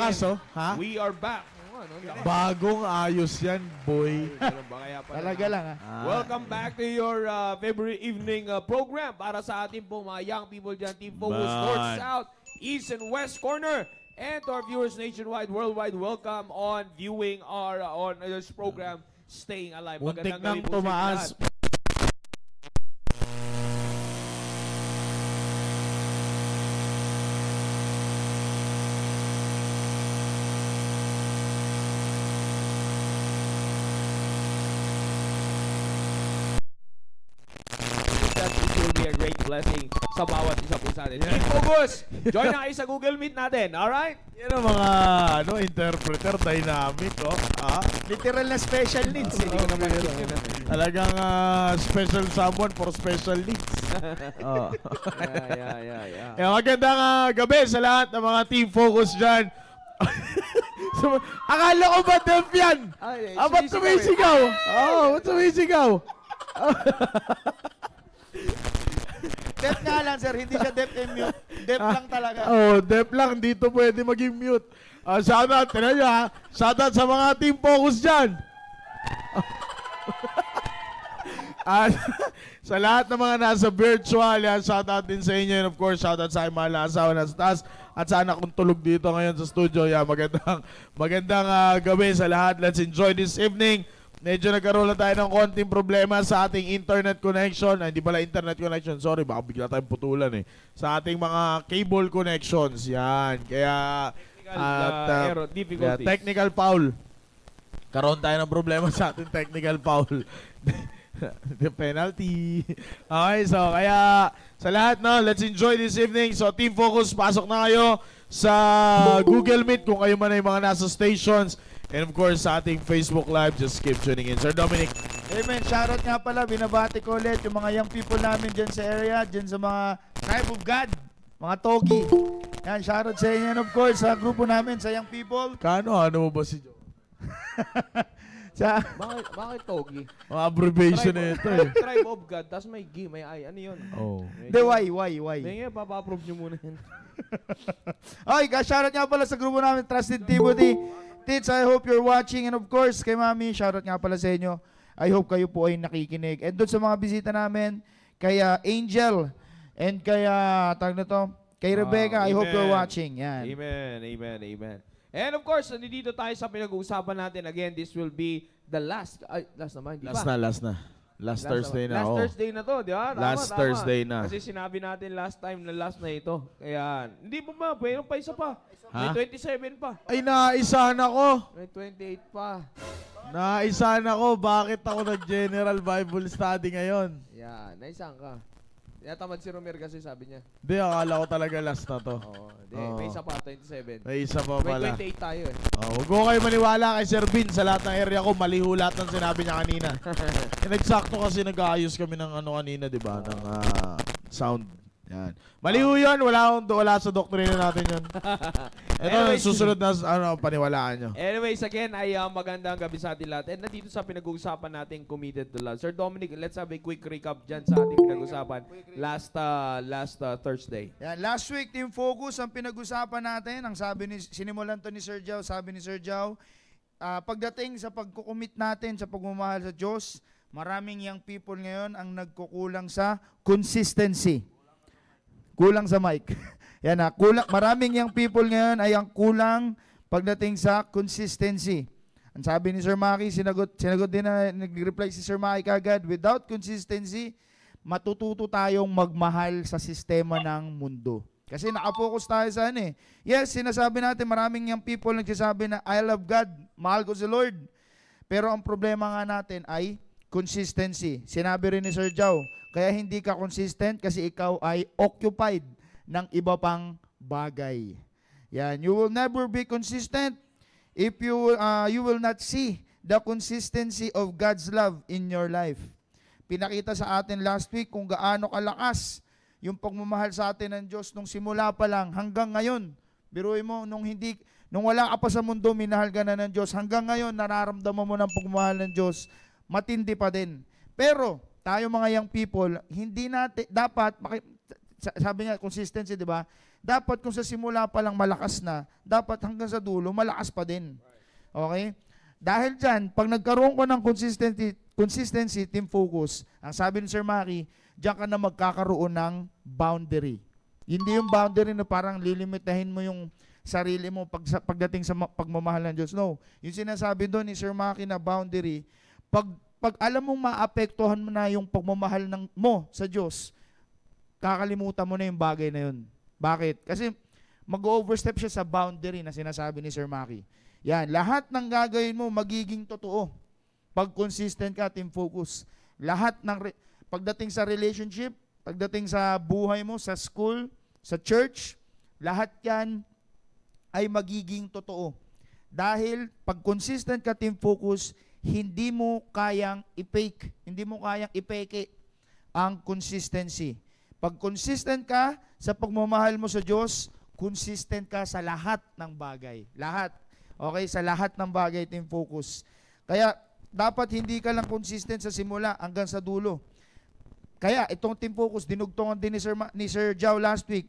lakas, oh. Ha? We are back. Bagong ayos yan, boy. Talaga lang, ha? Welcome back to your February evening program para sa ating po mga young people dyan. Team Focus North, South, East, and West Corner. And to our viewers nationwide, worldwide, welcome on viewing our on this program, Staying Alive. Muntik nang tumaas. Blessing sa bawat isa po sa atin. Team Focus! Join na kayo sa Google Meet natin. Alright? Yan ang mga interpreter, dynamic, oh. Literal na special needs. Talagang special someone for special needs. Magandang gabi sa lahat ng mga Team Focus dyan. Akala ko ba deaf yan? Ba't sumisigaw? Ba't sumisigaw? Deaf nga lang, sir. Hindi siya deaf and mute. Deaf lang talaga. Deaf lang. Dito pwede maging mute. Shoutout, tinan nyo ha. Shoutout sa mga Team Focus dyan. Sa lahat ng mga nasa virtual, yan, shoutout din sa inyo. And of course, shoutout sa aking mga asawa na sa taas. At sa anak kong tulog dito ngayon sa studio. Yan, magandang gabi sa lahat. Let's enjoy this evening. Medyo nagkaroon na tayo ng konting problema sa ating internet connection. Hindi pala internet connection. Sorry, baka bigla tayong putulan eh. Sa ating mga cable connections. Yan. Kaya technical foul. Karoon tayo ng problema sa ating technical foul. The penalty. Okay, so kaya sa lahat, no, let's enjoy this evening. So Team Focus, pasok na kayo sa Google Meet kung kayo man ay mga nasa stations. And of course, sa ating Facebook Live, just keep tuning in. Sir Dominic. Amen. Shoutout nga pala, binabati ko ulit yung mga young people namin dyan sa area, dyan sa mga Tribe of God, mga Togi. Yan, shoutout sa inyo. And of course, sa grupo namin, sa young people. Ano mo ba si Joe? Bakit Togi? Mga abbreviation na ito eh. Tribe of God, tapos may G, may I. Ano yun? Hindi, why? Hindi nga, papa-approve nyo muna yun. Okay, shoutout nga pala sa grupo namin, Trusted Timothy. Tits, I hope you're watching. And of course, kay Mami, shoutout nga pala sa inyo. I hope kayo po ay nakikinig. And doon sa mga bisita namin, kay Angel, and kay, kay Rebecca, I hope you're watching. Yan. Amen. And of course, nandito tayo sa pinag-uusapan natin. Again, this will be the last naman, di ba? Last Thursday na. Last Thursday na to, di ba? Last Thursday na. Kasi sinabi natin last time na last na ito. Kaya, hindi mo ba? Mayroon pa isa pa. May 27 pa. Ay, naisahan ako. May 28 pa. Naisahan ako. Bakit ako nag-General Bible Study ngayon? Yan, naisahan ka. Tinatamad si Romer kasi sabi niya. Hindi, akala ko talaga last na to. May isa pa, 27. May isa pa pala. May 28 tayo eh. Huwag ko kayo maniwala kay Sir Vin. Sa lahat ng area ko, mali ho lahat ng sinabi niya kanina. Nagsakto kasi nag-aayos kami ng kanina, di ba? Ng sound. Yan. Mali ho yun. Wala sa doktrina natin yun. Ito, susunod na paniwalaan nyo. Anyways, again, ay magandang gabi sa ating lahat. And nandito sa pinag-uusapan natin, Committed to Love. Sir Dominic, let's have a quick recap dyan sa ating pinag-uusapan last Thursday. Yan, last week, Team Focus, ang pinag-usapan natin, ang sinimulan to ni Sir Jow, sabi ni Sir Jow, pagdating sa pagkukumit natin sa pagmamahal sa Diyos, maraming young people ngayon ang nagkukulang sa consistency. Kulang sa mic. Yan na, maraming young people ngayon ay ang kulang pagdating sa consistency. Ang sabi ni Sir Maki, sinagot din na nag-reply si Sir Maki kagad, without consistency, matututo tayong magmahal sa sistema ng mundo. Kasi nakapokus tayo sa Yes, sinasabi natin, maraming young people nagsasabi na, I love God, mahal ko si Lord. Pero ang problema nga natin ay consistency. Sinabi rin ni Sir Jow, kaya hindi ka consistent kasi ikaw ay occupied ng iba pang bagay. Yan, you will never be consistent if you will not see the consistency of God's love in your life. Pinakita sa atin last week kung gaano kalakas yung pagmamahal sa atin ng Diyos nung simula pa lang hanggang ngayon. Biruin mo, nung wala ka pa sa mundo, minahal ka na ng Diyos. Hanggang ngayon, nararamdaman mo ng pagmamahal ng Diyos, matindi pa din. Pero, tayo mga young people, hindi natin, dapat, sabi nga, consistency, di ba? dapat kung sa simula pa lang malakas na, dapat hanggang sa dulo, malakas pa din. Okay? Dahil dyan, pag nagkaroon ko ng consistency, team focus, ang sabi ni Sir Maki, diyan ka na magkakaroon ng boundary. Hindi yung boundary na parang lilimitahin mo yung sarili mo pagdating sa pagmamahal ng Diyos. No. Yung sinasabi doon ni Sir Maki na boundary, pag alam mong maapektuhan mo na yung pagmamahal mo sa Diyos, kakalimutan mo na yung bagay na yun. Bakit? Kasi mag-overstep siya sa boundary na sinasabi ni Sir Maki. Yan, lahat ng gagawin mo magiging totoo. Pag consistent ka, team focus. Lahat pagdating sa relationship, pagdating sa buhay mo, sa school, sa church, lahat yan ay magiging totoo. Dahil pag consistent ka, team focus, hindi mo kayang i-fake, hindi mo kayang ipeke ang consistency. Pag consistent ka sa pagmamahal mo sa Diyos, consistent ka sa lahat ng bagay. Lahat. Okay? Sa lahat ng bagay, team focus. Kaya, dapat hindi ka lang consistent sa simula hanggang sa dulo. Kaya, itong team focus, dinugtungan din ni Sir Jao last week.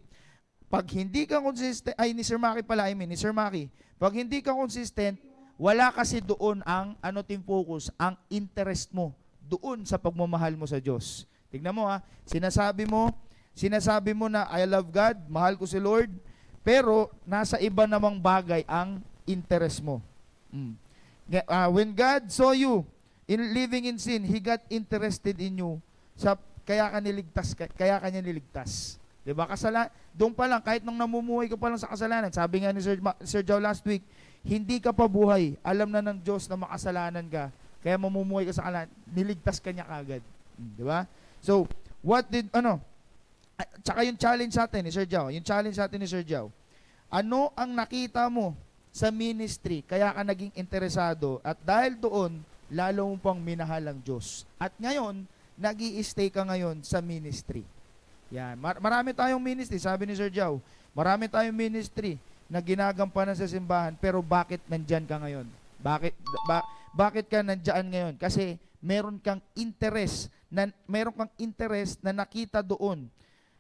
Pag hindi ka consistent, ni Sir Maki pala, ni Sir Maki, pag hindi ka consistent, wala kasi doon ang, team focus, ang interest mo doon sa pagmamahal mo sa Diyos. Tignan mo sinasabi mo na I love God, mahal ko si Lord, pero nasa iba namang bagay ang interest mo. When God saw you in living in sin, He got interested in you. Kaya ka niya niligtas. Diba? Doon pa lang, kahit nung namumuhay ka pa lang sa kasalanan, sabi nga ni Sir Joe last week, hindi ka pa buhay. Alam na ng Diyos na makasalanan ka. Kaya mamumuhay ka sa kasalanan, niligtas ka niya kagad. Diba? So, tsaka yung challenge sa atin ni Sir Joe, ano ang nakita mo sa ministry, kaya ka naging interesado, at dahil doon, lalo mo pang minahal ang Diyos. At ngayon, nag-i-stay ka ngayon sa ministry. Yan. Marami tayong ministry, sabi ni Sir Joe, marami tayong ministry na ginagampanan sa simbahan, pero bakit nandyan ka ngayon? Bakit ka nandyan ngayon? Kasi meron kang interest na nakita doon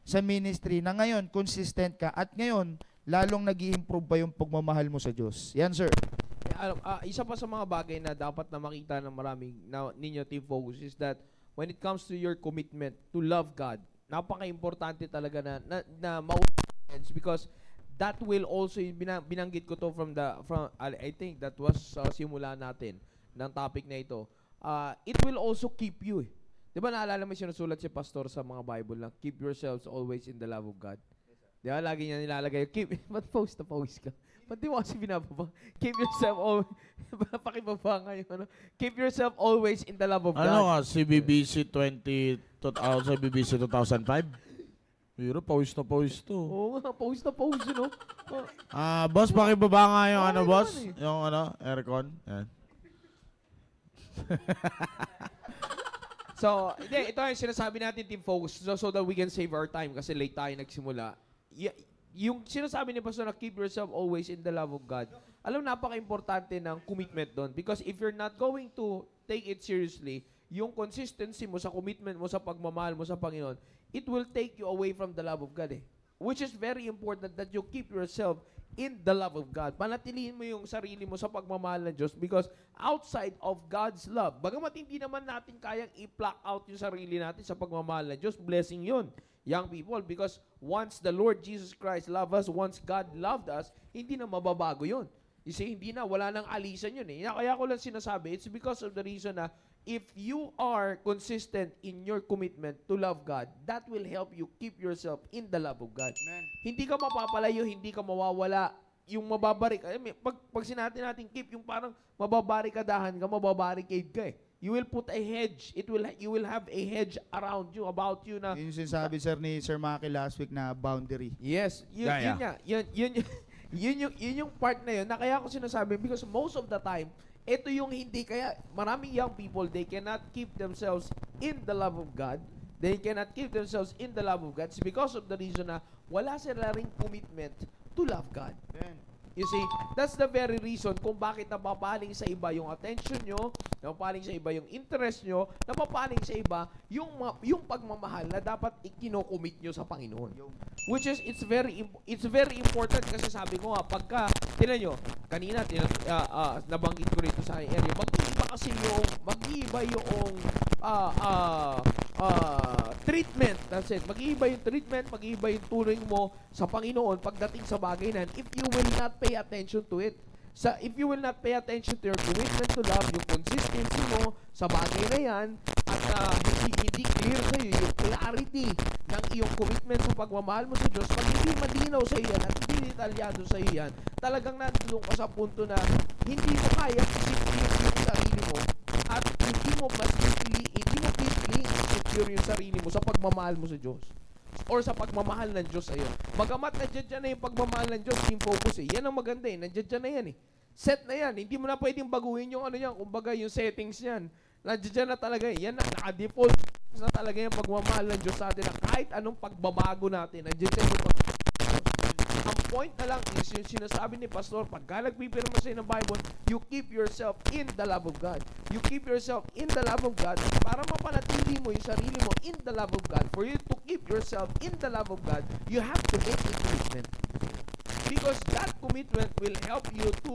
sa ministry na ngayon consistent ka, at ngayon lalong nag-i-improve pa yung pagmamahal mo sa Diyos. Yan, sir. Isa pa sa mga bagay na dapat na makita ng maraming ninyo team focus is that when it comes to your commitment to love God, napaka-importante talaga na ma-experience, because that will also, binanggit ko to from I think that was simula natin ng topic na ito. It will also keep you. Di ba naalala mo sinusulat si Pastor sa mga Bible na keep yourselves always in the love of God? Di ba lagi niya nilalagay, ba't post ka? Ba't di mo kasi binababa? Keep yourself always, pakibaba ngayon. Keep yourself always in the love of God. Ano nga, CBBC 2005? Pero pawis na pawis to. Oo nga, pawis na pawis, no? Boss, pakibaba nga yung boss? Yung aircon. Yan. So, ito yung sinasabi natin, team focus, so that we can save our time kasi late tayo nagsimula. Yung sinasabi ni Pastor na keep yourself always in the love of God, alam, napaka-importante ng commitment doon. Because if you're not going to take it seriously, yung consistency mo sa commitment mo sa pagmamahal mo sa Panginoon, it will take you away from the love of God Which is very important that you keep yourself in the love of God. Panatilihin mo yung sarili mo sa pagmamahal ng Diyos, because outside of God's love, bagamat hindi naman natin kayang i-pluck out yung sarili natin sa pagmamahal ng Diyos, blessing yun, young people, because once the Lord Jesus Christ loved us, once God loved us, hindi na mababago yun. You see, wala nang alisan yun Kaya ko lang sinasabi, it's because of the reason na if you are consistent in your commitment to love God, that will help you keep yourself in the love of God. Amen. Hindi ka mapapalayo, hindi ka mawawala. Yung mababarik, pag sinabi natin keep, yung parang mababarikadahan ka, mababarricade ka You will put a hedge. You will have a hedge around you, about you na. Yun yung sinasabi, sir, ni Sir Maki last week na boundary. Yes. Yun yung part na yun na kaya ako sinasabi, because most of the time, ito yung hindi, kaya maraming young people, they cannot keep themselves in the love of God. They cannot keep themselves in the love of God. It's because of the reason na wala sila ring commitment to love God. You see, that's the very reason kung bakit napapaling sa iba yung attention nyo, napapaling sa iba yung interest nyo, napapaling sa iba yung pagmamahal na dapat ikinocommit nyo sa Panginoon. Which is, it's very important kasi sabi ko nga, pagka, tinan nyo, kanina, nabanggit ko rito sa area, mag-iiba yung treatment. That's it. Mag-iiba yung treatment, mag-iiba yung turing mo sa Panginoon pagdating sa bagay na if you will not pay attention to it. If you will not pay attention to your commitment to love, yung consistency mo sa bagay na yan, at hindi clear sa iyo yung clarity ng iyong commitment sa pagmamahal mo sa Diyos, pag hindi malinaw sa iyo yan at hindi detalyado sa iyo yan, talagang nandun ka sa punto na hindi mo kaya i-secure yung sarili mo at hindi mo deeply secure yung sarili mo sa pagmamahal mo sa Diyos or sa pagmamahal ng Diyos sa'yo. Bagamat nandiyan dyan na yung pagmamahal ng Diyos, team focus eh. Yan ang maganda eh. Nandiyan dyan na yan eh. Set na yan. Hindi mo na pwedeng baguhin yung ano yan. Kumbaga yung settings yan. Nandiyan dyan na talaga eh. Yan na, naka-default na talaga yung pagmamahal ng Diyos sa atin na kahit anong pagbabago natin, nandiyan dyan yung ang point na lang is yung sinasabi ni Pastor, pagka nagpipirma sa'yo ng Bible, you keep yourself in the love of God. You keep yourself in the love of God para mapanatili mo yung sarili mo in the love of God. For you to keep yourself in the love of God, you have to make a commitment. Because that commitment will help you to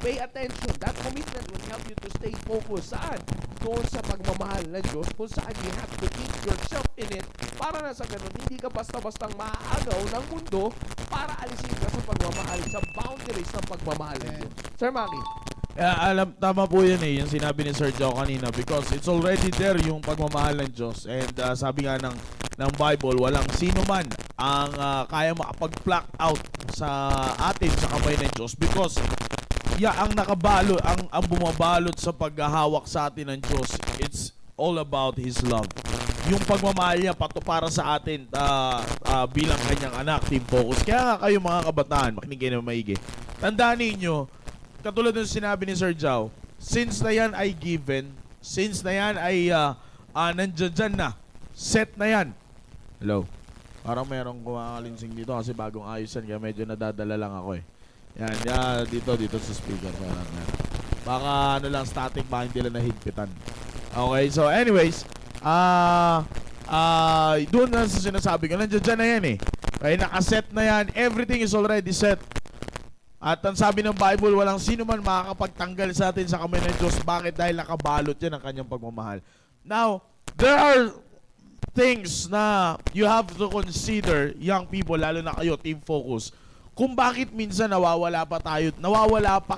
pay attention. That commitment will help you to stay focused. Saan? Doon sa pagmamahal ng Diyos, kung saan you have to keep yourself in it para na sa ganun, hindi ka basta-bastang maaagaw ng mundo para alisin ka sa pagmamahal, sa boundaries ng pagmamahal ng Diyos. Sir Maki? Tama po yan eh, yung sinabi ni Sir Joe kanina, because it's already there yung pagmamahal ng Diyos. And sabi nga ng Bible, walang sino man ang kaya makapag-pluck out sa atin sa kamay ng Diyos, because ang nakabalot, ang bumabalot sa paghahawak sa atin ng Diyos, it's all about His love. Yung pagmamahal niya para sa atin bilang kanyang anak, team focus. Kaya nga kayo mga kabataan, makinig kayo na maigi. Tandaan ninyo, katulad ng sinabi ni Sir Joe, since na yan ay given, since na yan ay nandiyan na, set na yan. Hello? Parang merong kumakalinsing dito kasi bagong ayos yan, kaya medyo nadadala lang ako eh. Yan, dito sa speaker. Baka ano lang, static, baka hindi lang nahigpitan. Okay, so anyways, doon na sa sinasabi ko, nandiyan na yan eh. Kaya nakaset na yan, everything is already set. At ang sabi ng Bible, walang sino man makakapagtanggal sa atin sa kamay ng Diyos. Bakit? Dahil nakabalot yan ang kanyang pagmamahal. Now, there are things na you have to consider, young people, lalo na kayo, team focus, kung bakit minsan nawawala pa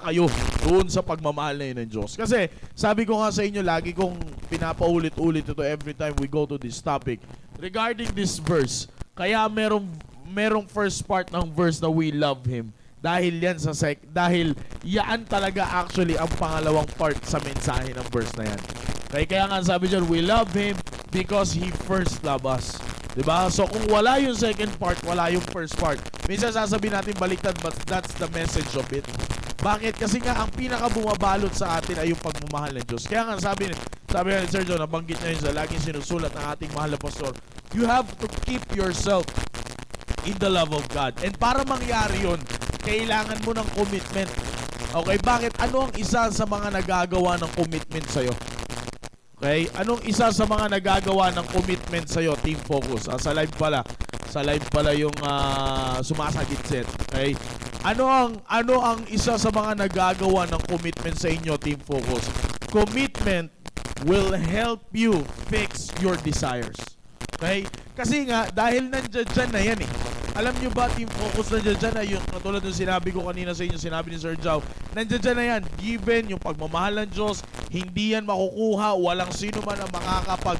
kayo doon sa pagmamahal na yun ng Diyos. Kasi sabi ko nga sa inyo, lagi kong pinapaulit-ulit ito every time we go to this topic regarding this verse. Kaya merong first part ng verse na we love Him. Dahil yan talaga actually ang pangalawang part sa mensahe ng verse na yan. Kaya nga sabi dyan, we love Him because He first loved us. Diba? So kung wala yung second part, wala yung first part. Minsan sasabihin natin baliktad, but that's the message of it. Bakit? Kasi nga ang pinakabumabalot sa atin ay yung pagmamahal ng Diyos. Kaya nga sabi ni Sir John, nabanggit niya yun sa laging sinusulat ng ating mahal na pastor, you have to keep yourself in the love of God. And para mangyari yun, kailangan mo ng commitment. Okay, bakit? Ano ang isa sa mga nagagawa ng commitment sa'yo? Okay? Anong isa sa mga nagagawa ng commitment sa'yo, team focus? Sa live pala yung sumasagit-set. Okay? Ano ang isa sa mga nagagawa ng commitment sa inyo, team focus? Commitment will help you fix your desires. Okay? Kasi nga, dahil nandiyan na yan eh. Alam nyo ba, team focus, nandiyan na yung katulad ng sinabi ko kanina sa inyo, sinabi ni Sir Joe, nandiyan na yan, given yung pagmamahal ng Diyos, hindi yan makukuha, walang sino man ang makakapag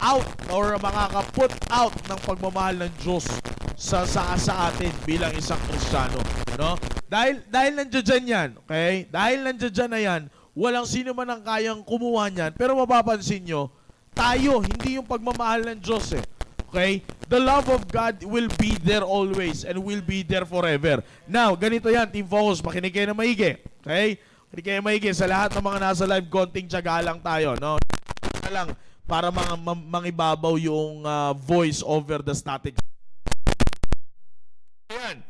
out or makaka-put out ng pagmamahal ng Diyos sa atin bilang isang Kristiyano, no? Dahil nandiyan yan, okay? Dahil nandiyan na yan, walang sino man ang kayang kumuha niyan, pero mapapansin nyo, tayo, hindi yung pagmamahal ng Diyos eh. Okay? The love of God will be there always and will be there forever. Now, ganito yan, team focus, makinig kayo na maigi. Okay? Makinig kayo maigi. Sa lahat ng mga nasa live, konting tiyaga lang tayo. No? para mangibabaw yung voice over the static. Ayan.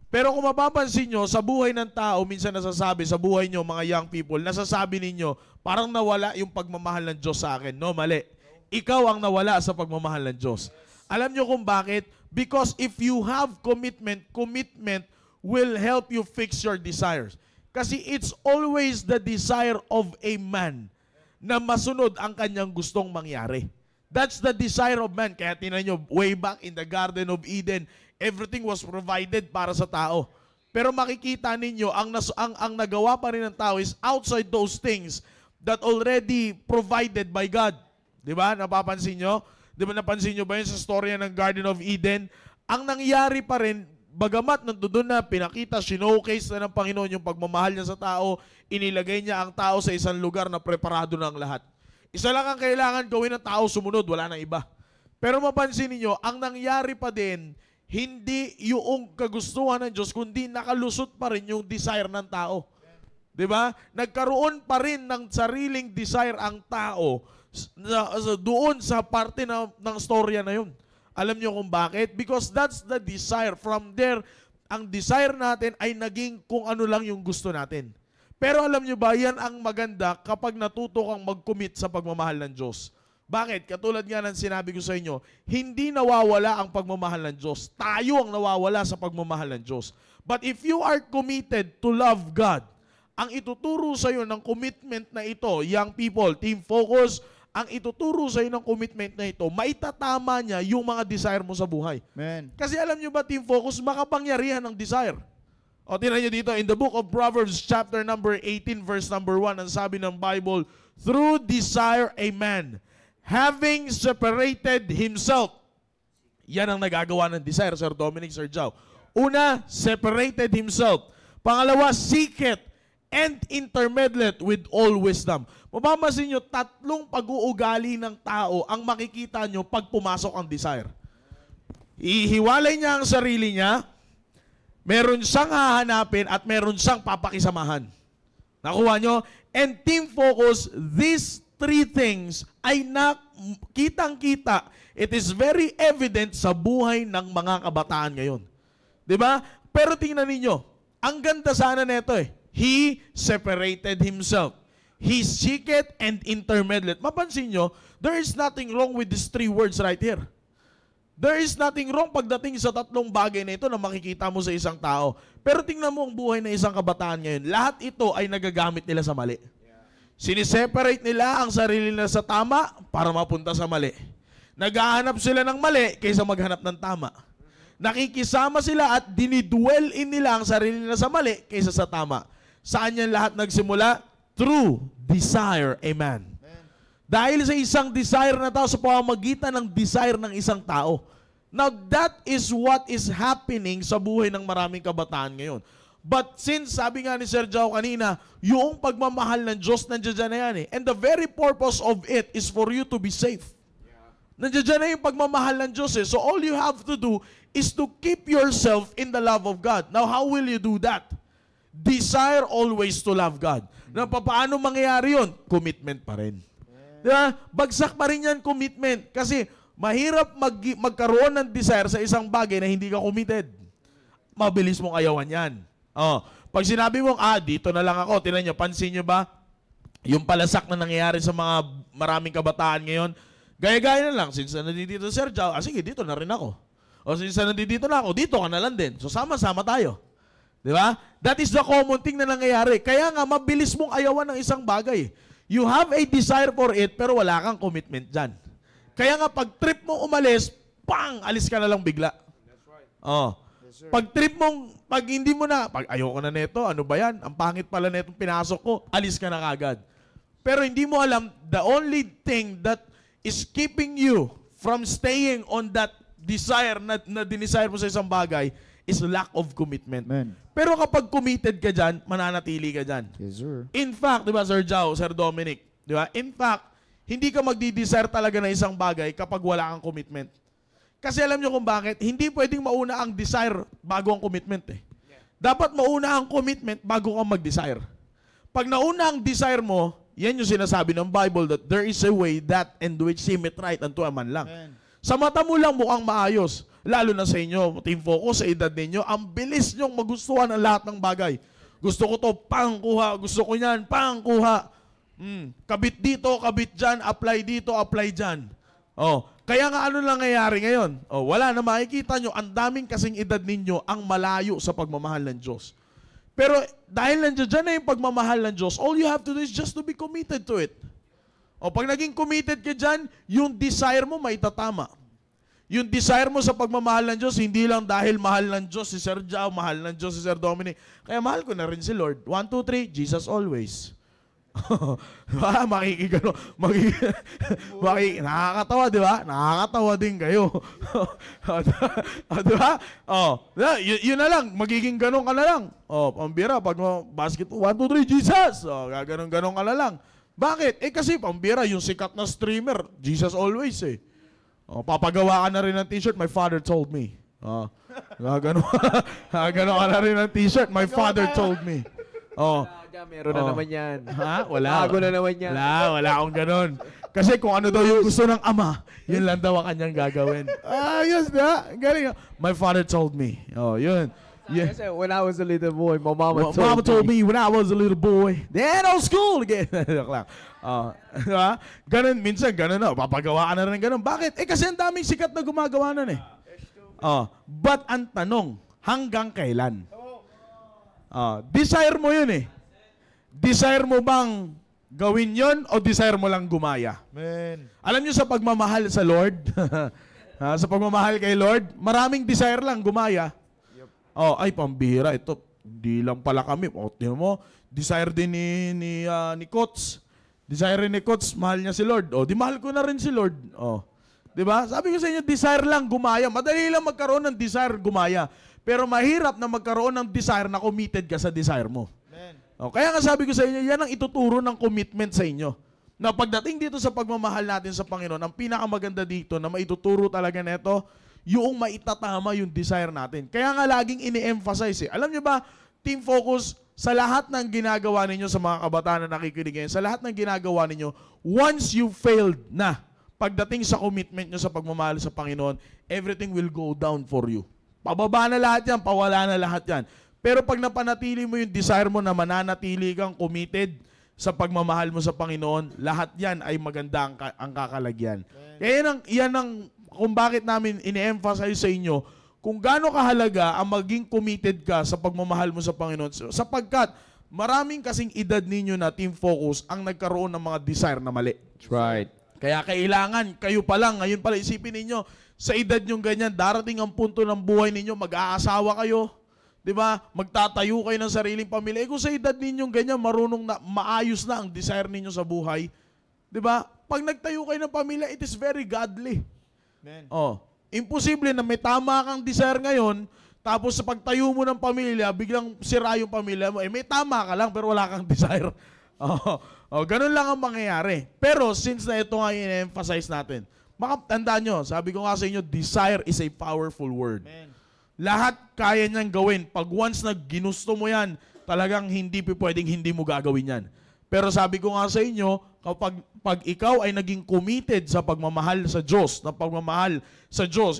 Pero kung mapapansin nyo, sa buhay ng tao, minsan nasasabi, sa buhay nyo, mga young people, nasasabi ninyo, parang nawala yung pagmamahal ng Diyos sa akin. No, mali. Ikaw ang nawala sa pagmamahal ng Diyos. Alam nyo kung bakit? Because if you have commitment, commitment will help you fix your desires. Kasi it's always the desire of a man na masunod ang kanyang gustong mangyari. That's the desire of man. Kaya tinan nyo, way back in the Garden of Eden, everything was provided para sa tao. Pero makikita ninyo, ang nagawa pa rin ng tao is outside those things that already provided by God. Di ba? Napapansin nyo? Di ba napansin nyo ba yun sa storya ng Garden of Eden? Ang nangyari pa rin, bagamat nandoon na pinakita, sinocase na ng Panginoon yung pagmamahal niya sa tao, inilagay niya ang tao sa isang lugar na preparado na ang lahat. Isa lang ang kailangan gawin ng tao, sumunod, wala nang iba. Pero mapansin niyo, ang nangyari pa din, hindi yung kagustuhan ng Diyos, kundi nakalusot pa rin yung desire ng tao. Diba? Nagkaroon pa rin ng sariling desire ang tao doon sa parte ng storya na yun. Alam niyo kung bakit? Because that's the desire. From there, ang desire natin ay naging kung ano lang yung gusto natin. Pero alam niyo ba, yan ang maganda kapag natuto kang mag-commit sa pagmamahal ng Diyos. Bakit? Katulad nga ng sinabi ko sa inyo, hindi nawawala ang pagmamahal ng Diyos. Tayo ang nawawala sa pagmamahal ng Diyos. But if you are committed to love God, ang ituturo sa iyo ng commitment na ito, young people, team focus, ang ituturo sa iyo ng commitment na ito, maitatama niya yung mga desire mo sa buhay. Amen. Kasi alam niyo ba, team focus, makapangyarihan ng desire. O tingnan niyo dito, in the book of Proverbs chapter number 18, verse number 1, ang sabi ng Bible, through desire a man, having separated himself. Yan ang nagagawa ng desire, Sir Dominic, Sir Jow. Una, separated himself. Pangalawa, seeketh and intermediate with all wisdom. Mapapansin nyo, tatlong pag-uugali ng tao ang makikita nyo pag pumasok ang desire. Ihiwalay niya ang sarili niya, meron siyang hahanapin at meron siyang papakisamahan. Nakuha nyo? And team focus, these three things ay kitang-kita. It is very evident sa buhay ng mga kabataan ngayon. Diba? Pero tingnan ninyo, ang ganda sana neto eh. He separated himself. He seeketh and intermediate. Mapansin nyo, there is nothing wrong with these three words right here. There is nothing wrong pagdating sa tatlong bagay na ito na makikita mo sa isang tao. Pero tingnan mo ang buhay ng isang kabataan ngayon. Lahat ito ay nagagamit nila sa mali. Siniseparate nila ang sarili nila sa tama para mapunta sa mali. Naghahanap sila ng mali kaysa maghanap ng tama. Nakikisama sila at dinidwell in nila ang sarili nila sa mali kaysa sa tama. Saan yan lahat nagsimula? Through desire a man. Dahil sa isang desire na tao, sa pamamagitan ng desire ng isang tao. Now, that is what is happening sa buhay ng maraming kabataan ngayon. But since, sabi nga ni Sir Jow kanina, yung pagmamahal ng Diyos, nandiyan na yan eh. And the very purpose of it is for you to be safe. Nandiyan na yung pagmamahal ng Diyos eh. So all you have to do is to keep yourself in the love of God. Now, how will you do that? Desire always to love God. Na paano mangyayari yun? Commitment pa rin. Diba? Bagsak pa rin yan, commitment. Kasi mahirap magkaroon ng desire sa isang bagay na hindi ka committed. Mabilis mong ayawan yan. Oh, pag sinabi mong, dito na lang ako, tinan nyo, pansin nyo ba? Yung palasak na nangyayari sa mga maraming kabataan ngayon, gaya-gaya na lang, since nandito Sir Jow, sige, dito na rin ako. O since nandito na ako, dito ka na lang din. So sama-sama tayo. Di ba? That is the common thing na nangyayari. Kaya nga, mabilis mong ayawan ng isang bagay. You have a desire for it, pero wala kang commitment dyan. Kaya nga, pag trip mo umalis, alis ka na lang bigla. That's right. Oh. Pag trip mong, pag hindi mo na, pag ayoko na neto, ano ba yan? Ang pangit pala netong pinasok ko, alis ka na kagad. Pero hindi mo alam, the only thing that is keeping you from staying on that desire na dinesire mo sa isang bagay is lack of commitment. Amen. Pero kapag committed ka dyan, mananatili ka dyan. Yes, sir. In fact, di ba, Sir Jow, Sir Dominic, di ba? In fact, hindi ka magdi-desire talaga na isang bagay kapag wala kang commitment. Kasi alam nyo kung bakit, hindi pwedeng mauna ang desire bago ang commitment eh. Dapat mauna ang commitment bago ka mag-desire. Pag nauna ang desire mo, Yan yung sinasabi ng Bible that there is a way that and which seemeth right unto a man lang. Amen. Sa mata mo lang mukhang maayos. Lalo na sa inyo, Team Focus, sa edad ninyo, ang bilis nyong magustuhan ang lahat ng bagay. Gusto ko to, pangkuha. Gusto ko yan, pangkuha. Kabit dito, kabit dyan, apply dito, apply dyan. Oh, kaya nga ano lang nangyayari ngayon? Oh, wala na makikita nyo, ang daming kasing edad ninyo ang malayo sa pagmamahal ng Diyos. Pero dahil nandiyan na yung pagmamahal ng Diyos, all you have to do is just to be committed to it. O pag naging committed ka dyan, yung desire mo maitatama. Yung desire mo sa pagmamahal ng Diyos, hindi lang dahil mahal ng Diyos si Sir Jao, mahal ng Diyos si Sir Dominic. Kaya mahal ko na rin si Lord. 1, 2, 3, Jesus always. Makikigano, nakakatawa, di ba? Nakakatawa din kayo. Di ba? Oh, yun na lang, magiging ganun ka na lang. Oh, pambira, pag basketball, 1, 2, 3, Jesus! Oh, gaganon-ganon ka na lang. Bakit? Kasi pambira, yung sikat na streamer, Jesus always eh. Oh, papagawa ka na rin ng t-shirt, my father told me. Oh, gaganon ka na rin ng t-shirt, my father told me. Oh. Meron na naman yan. Ha? Wala. Bago na naman yan. Wala akong ganun. Kasi kung ano daw yung gusto ng ama, yun lang daw ang kanyang gagawin. Yes na. Galing. My father told me. Oh, yun. Yeah. Kasi when I was a little boy, my mama told me when I was a little boy. Then I was school again. Diba? Ganun, minsan ganun na. Papagawa ka na rin ganun. Bakit? Kasi ang daming sikat na gumagawa nun eh. But ang tanong, hanggang kailan? Desire mo yun eh. Desire mo bang gawin yon o desire mo lang gumaya? Amen. Alam nyo sa pagmamahal sa Lord, sa pagmamahal kay Lord, maraming desire lang gumaya. Yep. Ay pambira, ito, di lang pala kami. Tingnan mo, desire din ni Coach. Desire rin ni Coach, mahal niya si Lord. Di mahal ko na rin si Lord. Di ba? Sabi ko sa inyo, desire lang gumaya. Madali lang magkaroon ng desire gumaya. Pero mahirap na magkaroon ng desire na committed ka sa desire mo. Kaya nga sabi ko sa inyo, yan ang ituturo ng commitment sa inyo. Na pagdating dito sa pagmamahal natin sa Panginoon, ang pinakamaganda dito na maituturo talaga neto, yung maitatama yung desire natin. Kaya nga laging ini-emphasize Alam nyo ba, Team Focus, sa lahat ng ginagawa ninyo sa mga kabataan na nakikinig ngayon, sa lahat ng ginagawa ninyo, once you failed na, pagdating sa commitment nyo sa pagmamahal sa Panginoon, everything will go down for you. Pababa na lahat yan, pawala na lahat yan. Pero pag napanatili mo yung desire mo na mananatili kang committed sa pagmamahal mo sa Panginoon, lahat yan ay maganda ang kakalagyan. Kaya yan ang kung bakit namin ini-emphasize sa inyo kung gaano kahalaga ang maging committed ka sa pagmamahal mo sa Panginoon. Sapagkat maraming kasing edad ninyo na Team Focus ang nagkaroon ng mga desire na mali. That's right. Kaya kailangan, kayo pa lang, ngayon pala isipin ninyo, sa edad nyong ganyan, darating ang punto ng buhay ninyo, mag-aasawa kayo. Diba? Magtatayo kayo ng sariling pamilya. Kung sa edad ninyong ganyan, marunong na, maayos na ang desire ninyo sa buhay. Diba? Pag nagtayo kayo ng pamilya, it is very godly. Amen. Imposible na may tama kang desire ngayon, tapos sa pagtayo mo ng pamilya, biglang sira yung pamilya mo. May tama ka lang, pero wala kang desire. Ganun lang ang mangyayari. Pero since na ito nga in-emphasize natin, tandaan nyo, sabi ko nga sa inyo, desire is a powerful word. Amen. Lahat kaya niyang gawin. Pag once na ginusto mo yan, talagang hindi pwedeng hindi mo gagawin yan. Pero sabi ko nga sa inyo, pag ikaw ay naging committed sa pagmamahal sa Diyos,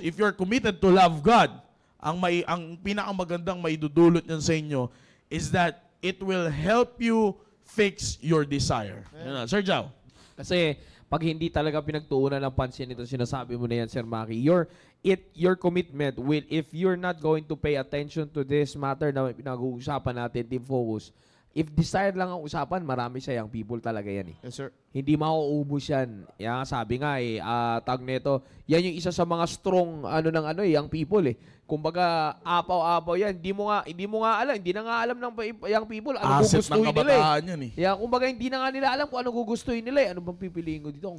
if you're committed to love God, ang pinakamagandang maidudulot niyan sa inyo is that it will help you fix your desire. Sir Jao. Kasi pag hindi talaga pinagtuunan ng pansin ito, sinasabi mo na yan, Sir Maki, your commitment will, if you're not going to pay attention to this matter na pinag-uusapan natin, Team Focus, if desire lang ang usapan, marami sa young people talaga yan eh. Yes, sir. Hindi mauubos yan. Yan, sabi nga tag nito, yan yung isa sa mga strong young people eh. Kumbaga, apaw-apaw yan. Hindi mo nga alam, hindi na nga alam ng young people ano Asset gugustuhin ng nila kabataan yan eh. Yan, kumbaga hindi na nga nila alam kung ano gugustuhin nila eh. Ano bang pipiliin ko dito?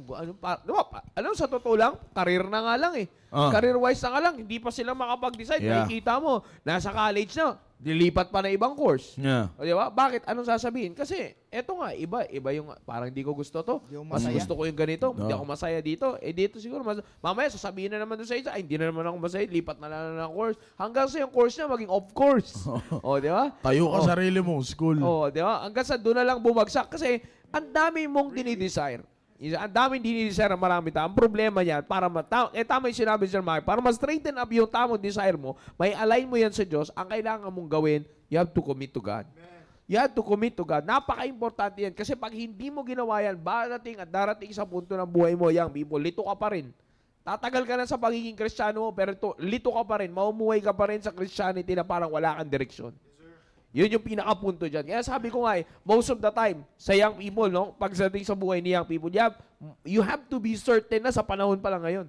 Sa totoo lang, career na nga lang eh. Career-wise na nga lang, hindi pa sila makapag-decide. Yeah. Nakikita mo, nasa college na, dilipat pa na ibang course. Yeah. O, di ba? Bakit? Anong sasabihin? Kasi, eto nga, iba yung, parang hindi ko gusto to. Mas gusto ko yung ganito. Hindi ako masaya dito. Dito siguro, mamaya sasabihin na naman doon sa isa, hindi na naman ako masaya, lipat na lang ng course. Hanggang sa yung course niya, maging off course. O, di ba? Tayo ka sarili mo, school. O, di ba? Hanggang sa doon na lang bumagsak. Kasi, ang dami mong dinidesire. Ang daming dinidesire ng marami tao. Ang problema niyan, tama yung sinabi ni Sir Mark, para ma-straighten up yung tamang desire mo, may align mo yan sa Diyos, ang kailangan mong gawin, you have to commit to God. You have to commit to God. Napaka-importante yan. Kasi pag hindi mo ginawa yan, darating sa punto ng buhay mo, young people, lito ka pa rin. Tatagal ka na sa pagiging Kristiyano mo, pero lito ka pa rin. Mamumuhay ka pa rin sa Christianity na parang wala kang direksyon. Yun yung pinaka-punto dyan. Kaya sabi ko nga most of the time, sa young people, no, pagdating sa buhay ni young people, you have to be certain na sa panahon pa lang ngayon.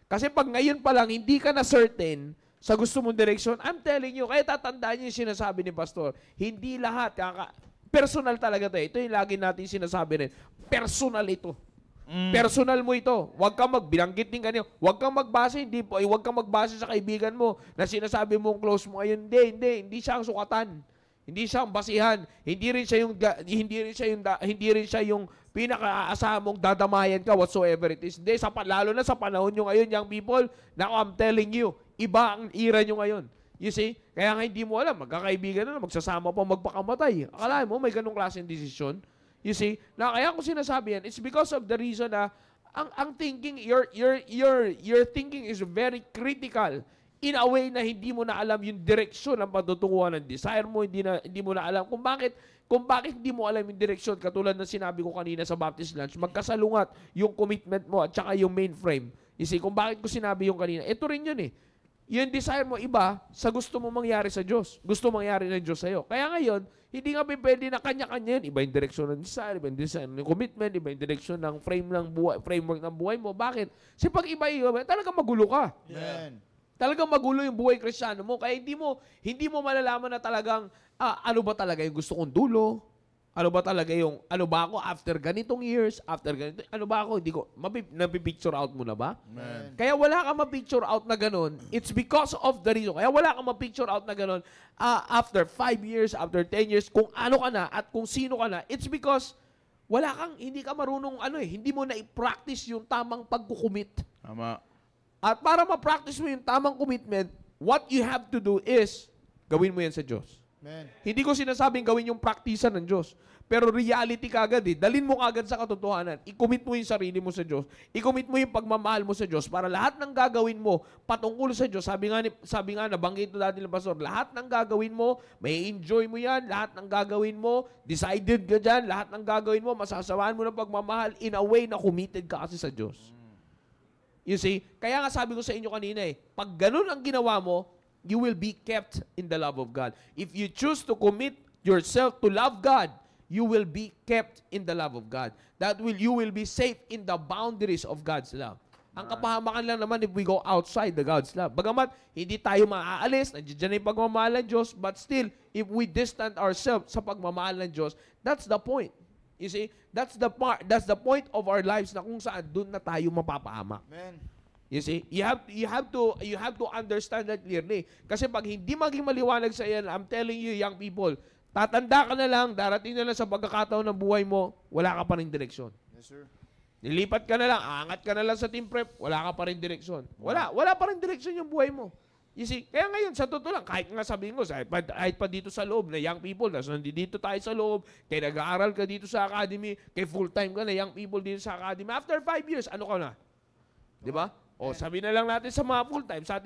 Kasi pag ngayon pa lang, hindi ka na certain sa gusto mong direksyon, I'm telling you, kaya tatandaan niyo yung sinasabi ni Pastor, hindi lahat, personal talaga to. Ito yung lagi natin sinasabi rin. Personal ito. Personal mo ito. Huwag kang magbilanggit din kanina. Huwag kang magbase, huwag kang magbase sa kaibigan mo na sinasabi mong close mo ngayon. Hindi siya ang sukatan. Hindi siya ang basihan. Hindi rin siya yung pinaka-aasahan mong dadamayan ka whatsoever it is. Hindi, lalo na sa panahon nyo ngayon, young people, I'm telling you, iba ang era nyo ngayon. You see? Kaya nga hindi mo alam, magkakaibigan na, magsasama pa magpakamatay. Akala mo may ganong klaseng desisyon? You see? Kaya ko sinasabi yan, it's because of the reason na ang thinking, your thinking is very critical. In a way na hindi mo na alam yung direksyon ng patutunguhan ng desire mo, hindi mo na alam kung bakit hindi mo alam yung direksyon, katulad ng sinabi ko kanina sa Baptist Lunch, magkasalungat yung commitment mo at saka yung mainframe. You see, kung bakit ko sinabi yung kanina, ito rin yun eh. Yung desire mo iba sa gusto mo mangyari sa Diyos. Gusto mangyari ng Diyos sa'yo. Kaya ngayon, hindi nga pwede na kanya-kanya yun. Iba yung direksyon ng desire, iba yung desire ng commitment, iba yung direksyon ng framework ng buhay mo. Bakit? Kasi pag iba, talagang magulo ka. Amen. Talagang magulo yung buhay Kristiyano mo. Kaya hindi mo malalaman na talagang, ano ba talaga yung gusto kong dulo? Ano ba talaga yung, ano ba ako after ganitong years, ano ba ako, hindi ko, napipicture out mo na ba? Amen. Kaya wala kang mapicture out na ganun. It's because of the reason. Kaya wala kang mapicture out na ganun after 5 years, after 10 years, kung ano ka na at kung sino ka na. It's because hindi ka marunong, hindi mo na i-practice yung tamang pagkukumit. Tama. At para ma-practice mo yung tamang commitment, what you have to do is, gawin mo yan sa Diyos. Amen. Hindi ko sinasabing gawin yung praktisan ng Diyos. Pero reality kagad Dalin mo kagad sa katotohanan. I-commit mo yung sarili mo sa Diyos. I-commit mo yung pagmamahal mo sa Diyos para lahat ng gagawin mo patungkol sa Diyos. Sabi nga nabanggit na dati ng pastor, lahat ng gagawin mo, may enjoy mo yan. Lahat ng gagawin mo, decided ka dyan. Lahat ng gagawin mo, masasawaan mo ng pagmamahal in a way na committed ka kasi sa Diyos. You see? Kaya nga sabi ko sa inyo kanina pag ganun ang ginawa mo, you will be kept in the love of God. If you choose to commit yourself to love God, you will be kept in the love of God. You will be safe in the boundaries of God's love. Ang kapahamakan lang naman if we go outside the God's love. Bagamat hindi tayo maaalis, nandiyan na yung pagmamahal ng Diyos, but still, if we distant ourselves sa pagmamahal ng Diyos, that's the point. You see, that's the point of our lives na kung saan doon na tayo mapapahamak. Amen. You see, you have to understand that clearly. Kasi pag hindi maging maliwanag sa iyan, I'm telling you, young people, tatanda ka na lang, darating na lang sa pagkakataon ng buhay mo, wala ka pa rin direksyon. Yes, sir. Nilipat ka na lang, angat ka na lang sa team prep, wala ka pa rin direksyon. Wala pa rin direksyon yung buhay mo. You see, kaya ngayon, sa totoo lang, kahit nga sabihin ko, kahit pa dito sa loob na young people, nandito tayo sa loob, kaya nag-aaral ka dito sa academy, kaya full-time ka na young people dito sa academy, after 5 years, ano ka na? Di ba? O, sabi na lang natin sa mga full-time, sa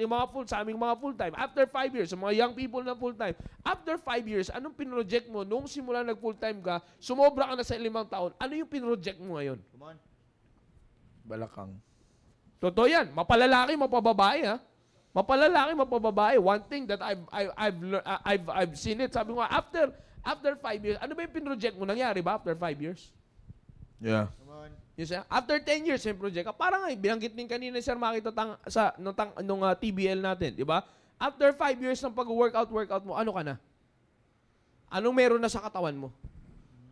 aming mga full-time, after 5 years, sa mga young people na full-time, after 5 years, anong pinroject mo nung simula nag-full-time ka, sumobra ka na sa 5 taon, ano yung pinroject mo ngayon? Come on. Balakang. Totoo yan. Mapalalaki, mapababae, ha? Mapalalaki, mapababae. One thing that I've seen it, sabi ko nga, after 5 years, ano ba yung pinroject mo? Nangyari ba after 5 years? Yeah. Come on. Yes, after 10 years yung project, parang binanggit din kanina Sir Makito nung TBL natin, di ba? After 5 years ng pag-workout mo, ano ka na? Anong meron na sa katawan mo?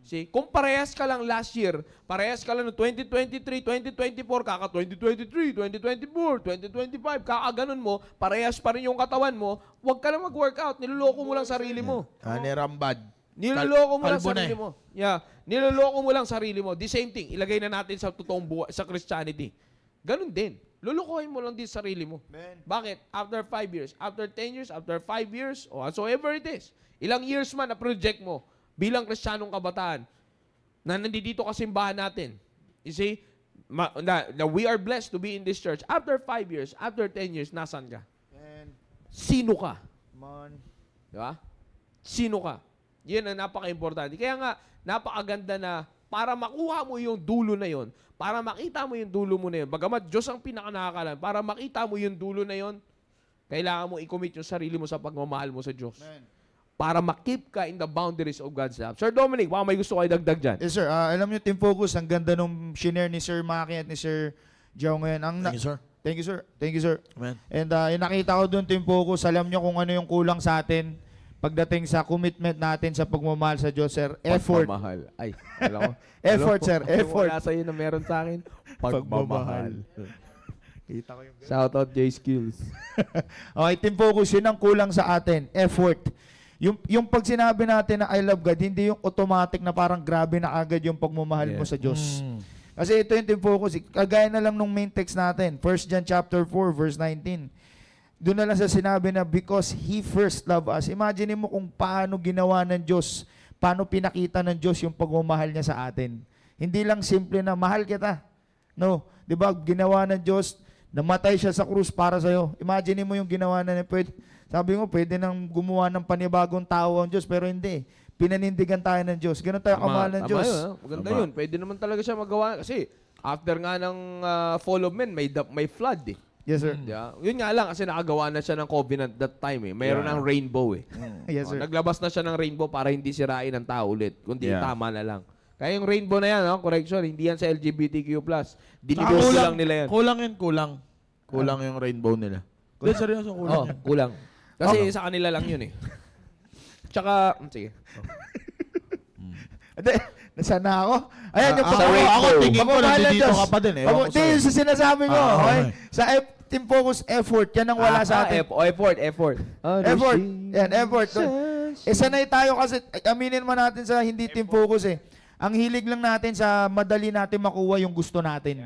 See, kung parehas ka lang last year, parehas ka lang no 2023, 2024, kaka 2023, 2024, 2025, kaka ganun mo, parehas pa rin yung katawan mo, huwag ka lang mag-workout, niloloko mo lang sarili mo. Rambad. Niloloko mo lang Kalbo na sarili mo. Yeah, niloloko mo lang sarili mo. The same thing, ilagay na natin sa totoong buhay, sa Christianity. Ganun din. Lulukohin mo lang din sarili mo. Amen. Bakit? After 5 years, after 10 years, after 5 years, or whatsoever it is, ilang years man na project mo, bilang Kristiyanong kabataan, na nandito ka simbahan natin. You see, na we are blessed to be in this church. After 5 years, after 10 years, nasan ka? Sino ka? Diba? Sino ka? Yan ang napaka-importante. Kaya nga, napakaganda na para makuha mo yung dulo na yon, para makita mo yung dulo mo na yun, bagamat Diyos ang pinakanakakalan, para makita mo yung dulo na yon, kailangan mo i-commit yung sarili mo sa pagmamahal mo sa Diyos. Amen. Para makip ka in the boundaries of God's love. Sir Dominic, baka may gusto kayo dagdag dyan. Yes, sir. Alam niyo, Team Focus, ang ganda nung shinare ni Sir Maki at ni Sir Joe ngayon. Thank you, sir. Thank you, sir. Thank you, sir. Amen. And yung nakita ko doon, Team Focus, alam niyo kung ano yung kulang sa atin pagdating sa commitment natin sa pagmamahal sa Diyos, sir. Effort. Pagmamahal. Ay, alam ko. Effort, sir. Effort. Wala sa'yo na meron sa akin. Pagmamahal. Kita ko yung Shoutout J Skills. Okay, Team Focus, yun ang kulang sa atin. Effort. Yung pag sinabi natin na I love God, hindi yung automatic na parang grabe na agad yung pagmamahal mo sa Diyos. Kasi ito yung Team Focus. Kagaya na lang nung main text natin. 1 John chapter 4, verse 19. Doon na lang sa sinabi na because He first loved us. Imagine mo kung paano ginawa ng Diyos, paano pinakita ng Diyos yung pagmamahal niya sa atin. Hindi lang simple na mahal kita. No. Diba, ginawa ng Diyos, namatay siya sa krus para sa'yo. Imagine mo yung ginawa na niya. Sabi mo, pwede nang gumawa ng panibagong tao ang Diyos, pero hindi. Pinanindigan tayo ng Diyos. Ganun tayo kamahal ng Diyos. Yun, maganda yun. Pwede naman talaga siya magawa. Kasi after nga ng fall of men, may flood eh. Yes, sir. Yeah. Yun nga lang kasi nakagawa na siya ng covenant that time eh. Mayroon ng rainbow eh. Yes, sir. Naglabas na siya ng rainbow para hindi sirain ng tao ulit. Kundi tama na lang. Kaya yung rainbow na yan, correction, hindi yan sa LGBTQ+. Diniboso lang nila yan. Kulang yung rainbow nila. Hindi, seryoso, kulang yan. Kulang. Kasi sa kanila lang yun eh. Tsaka, sige. Hindi, nasaan na ako? Ayan, yung ako tingin ko nandito ka pa din eh. Hindi, yung sa sinasabi ko. Okay? Sa Team Focus, effort. Yan ang wala sa atin. Effort. Effort. Yan, effort. Sanay tayo kasi, aminin mo natin sa hindi Team Focus eh. Ang hilig lang natin sa madali natin makuha yung gusto natin.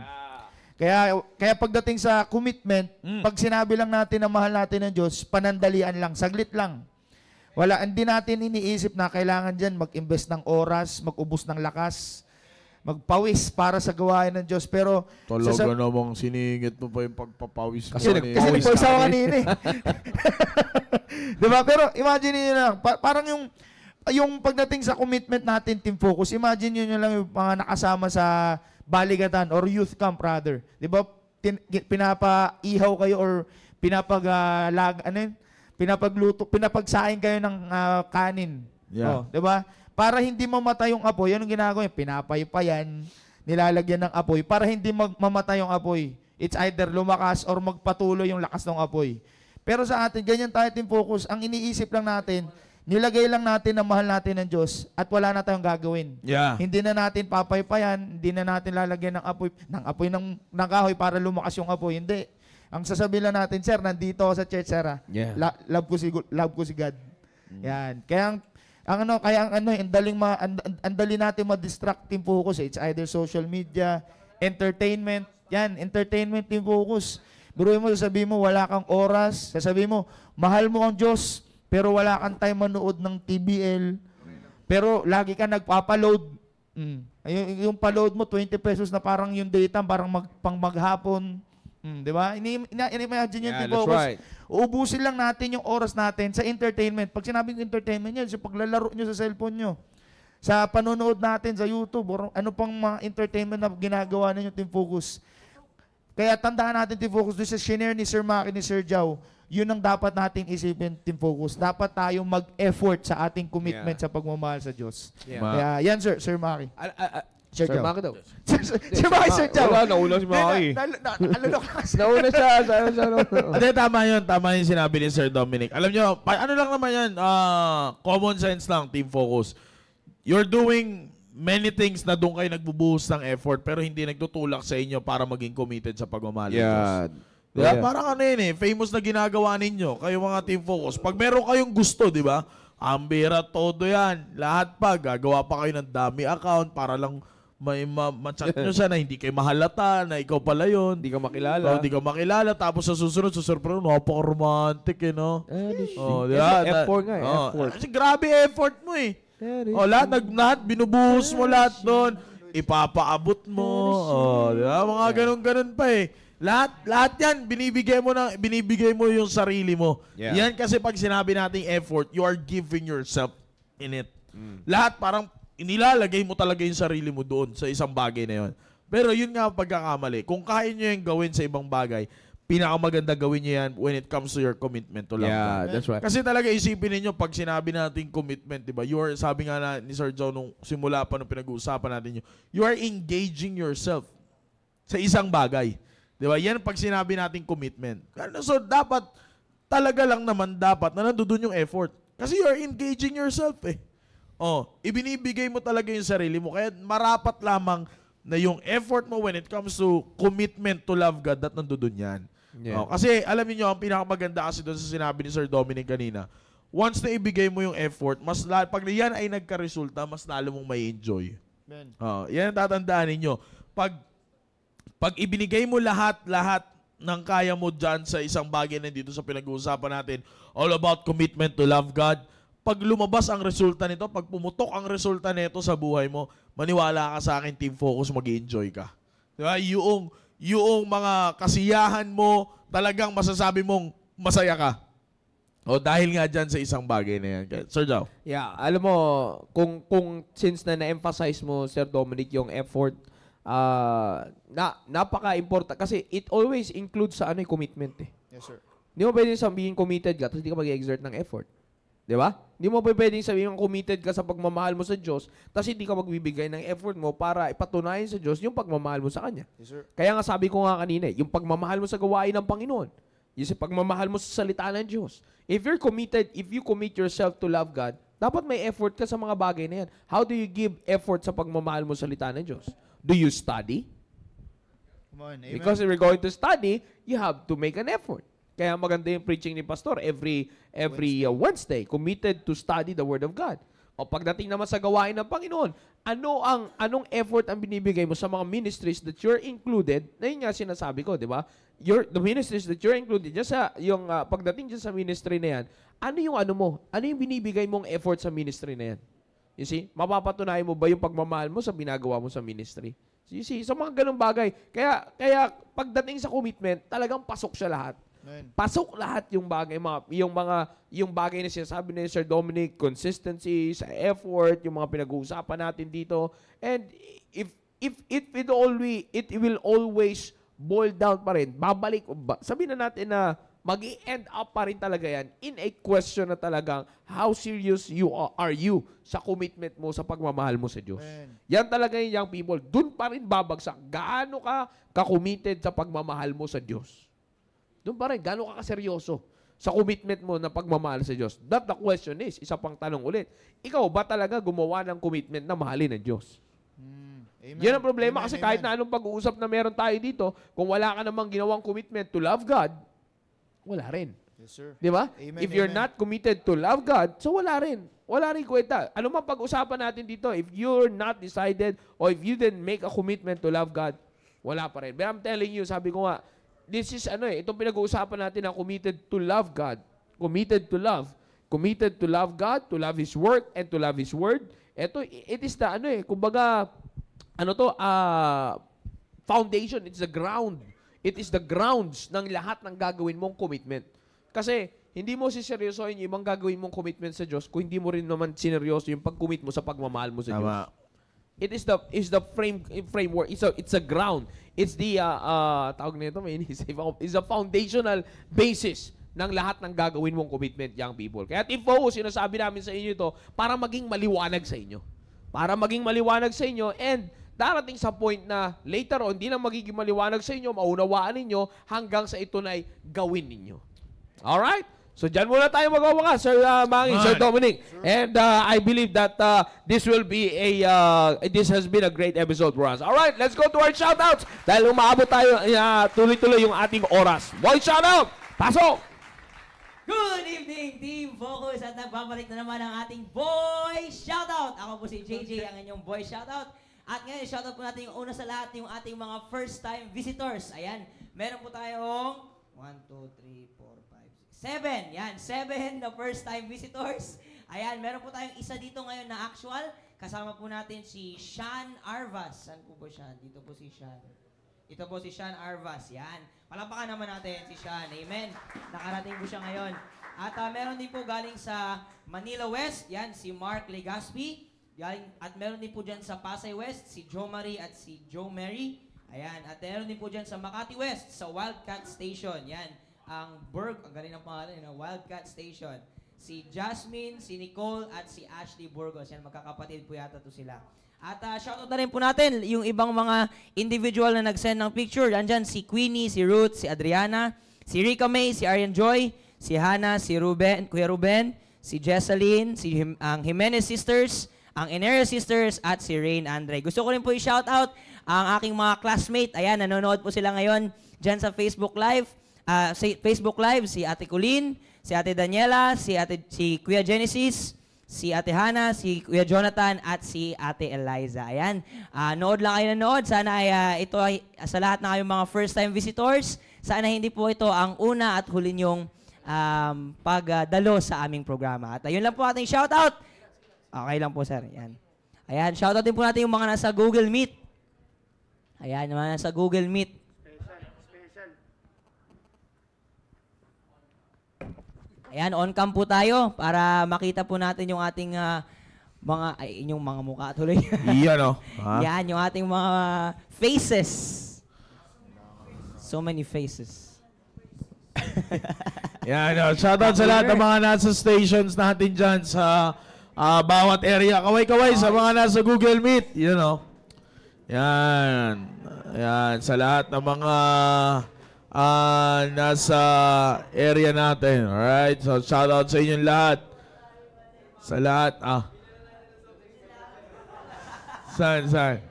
Kaya pagdating sa commitment, pag sinabi lang natin na mahal natin ng Diyos, panandalian lang, saglit lang. Hindi natin iniisip na kailangan dyan mag-invest ng oras, mag-ubos ng lakas, magpawis para sa gawain ng Diyos. Pero talaga namang siningit mo pa yung pagpapawis. Kasi nagpawis ako kanina eh. Diba? Pero imagine nyo lang, parang yung pagdating sa commitment natin, Team Focus, imagine nyo lang yung mga nakasama sa baligatan or youth camp rather. 'Di ba? Pinapaihaw kayo or pinapagsaing kayo ng kanin. Yeah. 'Di ba? Para hindi mamatay yung apoy, anong ginagawa niyo? Pinapaypayan, nilalagyan ng apoy para hindi mamatay yung apoy. It's either lumakas or magpatuloy yung lakas ng apoy. Pero sa atin, ganyan tayo, Team Focus. Ang iniisip lang natin, nilagay lang natin na mahal natin ng Diyos at wala na tayong gagawin. Yeah. Hindi na natin papaypayan, hindi na natin lalagyan ng apoy ng kahoy para lumakas yung apoy. Hindi. Ang sasabihin lang natin, sir, nandito ako sa church, sir. Yeah. Love ko si God. Yan. Kaya ang dali natin ma-distract, Team Focus. It's either social media, entertainment. Yan, entertainment, Team Focus. Biruin mo, sasabihin mo, wala kang oras. Sasabihin mo, mahal mo ang Diyos, pero wala kang time manood ng TBL. Pero lagi ka nagpapaload. Yung paload mo, 20 pesos na parang yung data, parang maghapon. Di ba? Imagine yun, Team Focus. Right. Uubusin lang natin yung oras natin sa entertainment. Pag sinabing entertainment yan, sa paglalaro nyo sa cellphone nyo, sa panonood natin sa YouTube, or ano pang mga entertainment na ginagawa ninyo, Team Focus. Kaya tandaan natin, Team Focus, doon sa shinare ni Sir Maki, ni Sir Jow, yun ang dapat nating isipin, Team Focus. Dapat tayong mag-effort sa ating commitment sa pagmamahal sa Diyos. Yeah. Kaya yan, Sir Maki. Sir Jow. Maki daw. Sir Maki, Sir Jow. Wala, nauna si Maki. Alunok ka. Nauna siya. Hindi, tama yung sinabi ni Sir Dominic. Alam nyo, ano lang naman yan, common sense lang, Team Focus. You're doing many things na doon kayo nagbubuhos ng effort pero hindi nagtutulak sa inyo para maging committed sa pagmamahal ng Diyos. Diba? Parang ano yun famous na ginagawa ninyo, kayo mga Team Focus. Pag meron kayong gusto, di ba? Ambira, todo yan. Lahat pa, gagawa pa kayo ng dummy account para lang ma-chat nyo siya na hindi kayo mahalata, na ikaw pala yun. Hindi ka makilala. Hindi ka makilala. Tapos sa susunod, napaka-romantic no? Diba? Diba? Effort nga Kasi grabe effort mo Lahat binubuhos mo lahat doon. Ipapaabot mo. Di ba? Mga ganun-ganun pa eh. Lahat yan, binibigay mo yung sarili mo. Yeah. Yan kasi pag sinabi nating effort, you are giving yourself in it. Lahat parang inilalagay mo talaga yung sarili mo doon sa isang bagay na yun. Pero yun nga ang pagkakamali. Kung kaya nyo yung gawin sa ibang bagay, pinakamaganda gawin nyo yan when it comes to your commitment to love God. that's right. Kasi talaga isipin ninyo pag sinabi natin commitment, di ba? Sabi nga ni Sir Joe nung simula pa nung pinag-uusapan natin you are engaging yourself sa isang bagay. Di ba? Yan pag sinabi natin commitment. So dapat, talaga lang naman dapat na nandoon yung effort. Kasi you are engaging yourself eh. Ibinibigay mo talaga yung sarili mo. Kaya marapat lamang na yung effort mo when it comes to commitment to love God, that nandoon yan. Yeah. Kasi alam niyo ang pinakamaganda kasi doon sa sinabi ni Sir Dominic kanina, once na ibigay mo yung effort, pag yan ay nagka-resulta, mas lalo mong may enjoy. Yan ang tatandaan ninyo. Pag ibinigay mo lahat ng kaya mo dyan sa isang bagay na dito sa pinag-uusapan natin, all about commitment to love God, pag lumabas ang resulta nito, pag pumutok ang resulta nito sa buhay mo, maniwala ka sa akin, Team Focus, mag-i-enjoy ka. Diba? Yung mga kasiyahan mo, talagang masasabi mong masaya ka. Dahil nga dyan sa isang bagay na yan. Sir Jao. Yeah, alam mo, kung since na-emphasize mo, Sir Dominic, yung effort, napaka-important kasi it always includes sa commitment eh. Yes, sir. Hindi mo pwedeng sabihin committed ka tapos hindi ka mag-exert ng effort. Di ba? Hindi mo pwedeng sabihin committed ka sa pagmamahal mo sa Diyos tapos hindi ka magbibigay ng effort mo para ipatunayan sa Diyos yung pagmamahal mo sa Kanya. Yes, sir. Kaya nga sabi ko nga kanina, yung pagmamahal mo sa gawain ng Panginoon, yung pagmamahal mo sa salita ng Diyos. If you commit yourself to love God, dapat may effort ka sa mga bagay na yan. How do you give effort sa pagmamahal mo sa salita ng Diyos? Do you study? Come on, amen. Because if you're going to study, you have to make an effort. Kaya maganda yung preaching ni Pastor every Wednesday, committed to study the Word of God. O pagdating naman sa gawain ng Panginoon, anong effort ang binibigay mo sa mga ministries that you're included? Na yun nga sinasabi ko, di ba? The ministries that you're included, just pagdating dyan sa ministry na yan, ano yung binibigay mong effort sa ministry na yan? You see? Mapapatunayan mo ba yung pagmamahal mo sa binagawa mo sa ministry? You see? Sa mga ganung bagay. Kaya pagdating sa commitment, talagang pasok siya lahat. Amen. Pasok lahat yung bagay, yung bagay na sinasabi ni Sir Dominic, consistency, sa effort, yung mga pinag-uusapan natin dito. And if it will always boil down pa rin, sabihin na natin na mag-i-end up pa rin talaga yan in a question na talagang how serious are you sa commitment mo sa pagmamahal mo sa Diyos. Amen. Yan talaga yung young people. Doon pa rin babagsak. Gaano ka ka-committed sa pagmamahal mo sa Diyos? Doon pa rin. Gaano ka kaseryoso sa commitment mo na pagmamahal sa Diyos? That the question is, isa pang tanong ulit, ikaw ba talaga gumawa ng commitment na mahalin ng Diyos? Amen. Yan ang problema kasi Amen. kahit na anong pag-uusap na meron tayo dito, kung wala ka namang ginawang commitment to love God, wala rin. Yes, sir. Di ba? Amen, If you're amen. not committed to love God, so wala rin. Wala rin kwenta. Ano man pag-usapan natin dito, if you're not decided or if you didn't make a commitment to love God, wala pa rin. But I'm telling you, sabi ko nga, this is itong pinag-uusapan natin na committed to love God. Committed to love. Committed to love God, to love His work, and to love His word. It is the, kumbaga, foundation, it's the ground. It is the grounds ng lahat ng gagawin mong commitment. Kasi, hindi mo siseryosohin yung ibang gagawin mong commitment sa Diyos kung hindi mo rin naman sineryoso yung pag-commit mo sa pagmamahal mo sa Diyos. It is the framework. It's a ground. It's the tawag nito, it's a foundational basis ng lahat ng gagawin mong commitment, young people. Kaya Team Focus, sinasabi namin sa inyo ito para maging maliwanag sa inyo. Para maging maliwanag sa inyo and darating sa point na later on, hindi na magiging maliwanag sa inyo, maunawaan ninyo hanggang sa ito na gawin ninyo. Alright? So, dyan muna tayo magwawakas, Sir Mangi, Sir Dominic. Sure. And I believe that this has been a great episode for us. Alright, let's go to our shoutouts. Dahil umaabot tayo, tuloy-tuloy yung ating oras. Boy shoutout! Pasok! Good evening, Team Focus! At nagbabalik na naman ang ating Boy Shoutout! Ako po si JJ, ang inyong Boy Shoutout. At ngayon, shoutout po natin yung una sa lahat, yung ating mga first-time visitors. Ayan, meron po tayong 1, 2, 3, 4, 5, 6, 7. Yan, 7 na first-time visitors. Ayan, meron po tayong isa dito ngayon na actual. Kasama po natin si Sean Arvas. Saan po ba siya? Dito po si Sean. Ito po si Sean Arvas. Yan. Palampakan naman natin si Sean. Amen. Nakarating po siya ngayon. At meron din po galing sa Manila West. Yan, si Mark Legaspi. At meron din po dyan sa Pasay West, si Joe Marie at si Joe Mary. Ayan. At meron din po dyan sa Makati West, sa Wildcat Station. Yan. Ang galing ng pangalan, Wildcat Station. Si Jasmine, si Nicole, at si Ashley Burgos. Yan, magkakapatid po yata to sila. At shoutout na rin po natin yung ibang mga individual na nag-send ng picture. Andyan si Queenie, si Ruth, si Adriana, si Rica May, si Arian Joy, si Hannah, si Ruben, Kuya Ruben, si Jesseline, ang Jimenez Sisters, ang Eneria Sisters, at si Rain Andre. Gusto ko rin po i-shoutout ang aking mga classmate. Ayan, nanonood po sila ngayon dyan sa Facebook Live. Si Ate Colleen, si Ate Daniela, si Kuya Genesis, si Ate Hannah, si Kuya Jonathan, at si Ate Eliza. Ayan, nood lang kayo nanood. Sana ito ay sa lahat na kayong mga first-time visitors, sana hindi po ito ang una at huli niyong pagdalo sa aming programa. At ayun lang po ating shoutout. Okay lang po, sir. Ayan, shoutout din po natin yung mga nasa Google Meet. Ayan, yung mga nasa Google Meet. Ayan, on-cam po tayo para makita po natin yung ating inyong mga mukha tuloy. Iyan, Yan, yung ating mga faces. So many faces. Yan, shoutout sa lahat ng mga nasa stations natin dyan sa bawat area. Kaway-kaway sa mga nasa Google Meet. Yan. Yan, sa lahat ng mga nasa area natin. Alright? So, shoutout sa inyong lahat. Sa lahat. Saan? Saan?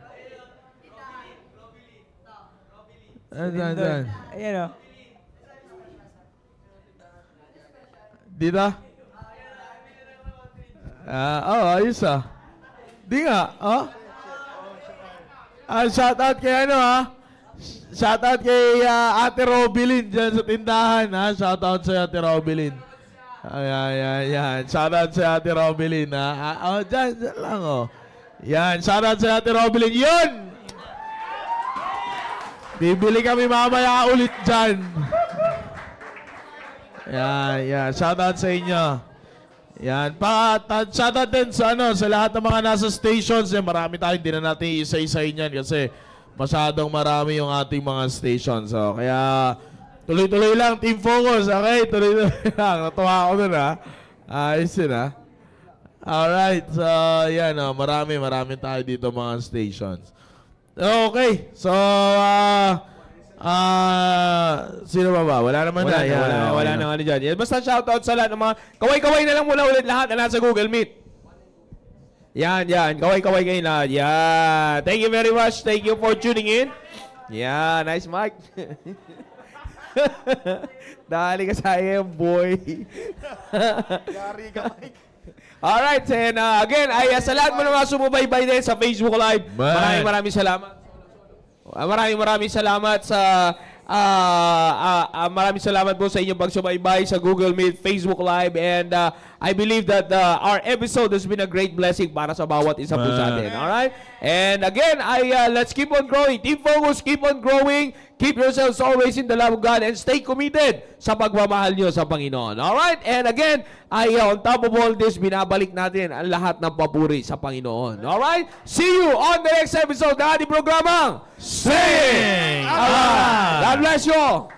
Ayan o. Dito? Ayos Di nga, shoutout kay shoutout kay Ate Robilyn dyan sa tindahan, Shoutout sa Ate Robilyn. Ayan. Shoutout sa Ate Robilyn, dyan lang, Yan, shoutout sa Ate Robilyn. Yun! Bibili kami mamaya ulit dyan. Yan. Shoutout sa inyo. Yan. Shoutout din sa lahat ng mga nasa stations. Marami tayo, hindi na natin isa-isahin yan kasi masyadong marami yung ating mga stations. So, kaya tuloy-tuloy lang, Team Focus. Okay? Tuloy-tuloy lang. Natuwa ako dun, Ayos yun, Alright. So, yan, marami tayo dito mga stations. Okay. So, sino ba? Wala naman wala na dyan. Basta shoutout sa lahat ng mga kaway-kaway na lang muna ulit lahat na nasa Google Meet. Yan. Kaway-kaway kayo lahat. Yan. Thank you very much. Thank you for tuning in. Yan. Nice mic. Dali ka sa iyo, boy. Yari ka, Mike. Alright. And again, sa lahat mo na mga sumubaybay din sa Facebook Live. Maraming salamat. Maraming salamat sa maraming salamat po sa inyong pagsubaybay sa Google Meet, Facebook Live, and I believe that our episode has been a great blessing para sa bawat isa po sa atin. Alright? And again, let's keep on growing. Team Focus, keep on growing. Keep yourselves always in the love of God and stay committed sa pagmamahal nyo sa Panginoon. Alright? And again, on top of all this, binabalik natin ang lahat ng papuri sa Panginoon. Alright? See you on the next episode ng ating programang Sing God bless you all.